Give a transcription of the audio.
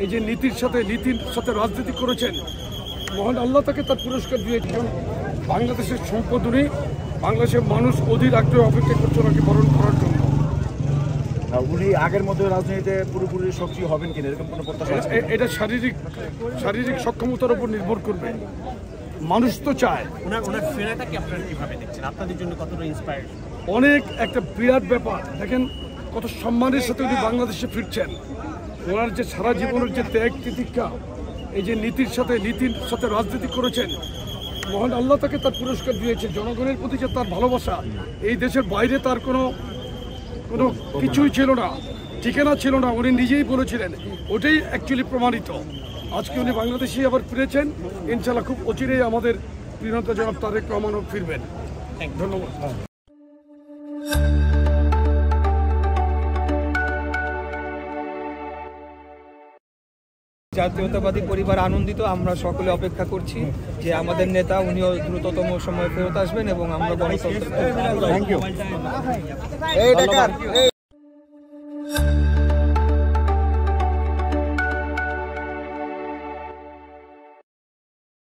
এই যে নীতির সাথে রাজনীতি করেছেন, মহান আল্লাহ তাকে তার পুরস্কার দিয়েছেন। বাংলাদেশের সম্পদ উনি, বাংলাদেশের মানুষ অধীর আগ্রহে অপেক্ষা করছে ওনাকে বরণ করার জন্য। উনি আগের মতো রাজনীতিতে পুরোপুরি সক্রিয় হবেন কিনা এরকম কোনো প্রত্যাশা আছে? এটা শারীরিক সক্ষমতার উপর নির্ভর করবে। মানুষ তো চায়। ওনার ফেরাটাকে আপনারা কিভাবে দেখছেন? আপনাদের জন্য কতটা ইন্সপায়ার্ড? অনেক একটা বিরাট ব্যাপার। দেখেন কত সম্মানের সাথে উনি বাংলাদেশে ফিরছেন। ওনার যে সারা জীবনের যে ত্যাগ তিতিক্ষা, এই যে নীতির সাথে রাজনীতি করেছেন, মহান আল্লাহ তাকে তার পুরস্কার দিয়েছে। জনগণের প্রতি যে তার ভালোবাসা, এই দেশের বাইরে তার কোনো কিছুই ছিল না, ঠিকানা ছিল না, উনি নিজেই বলেছিলেন। ওটাই অ্যাকচুয়ালি প্রমাণিত। আজকে উনি বাংলাদেশে আবার ফিরেছেন। ইনশাল্লাহ খুব অচিরেই আমাদের প্রিয়নেতা জনাব তারেক রহমানও ফিরবেন। ধন্যবাদ। জাতীয়তাবাদী পরিবার আনন্দিত। আমরা সকলে অপেক্ষা করছি যে আমাদের নেতা উনিও দ্রুততম সময়ে ফেরত আসবেন এবং আমরা গণতন্ত্র।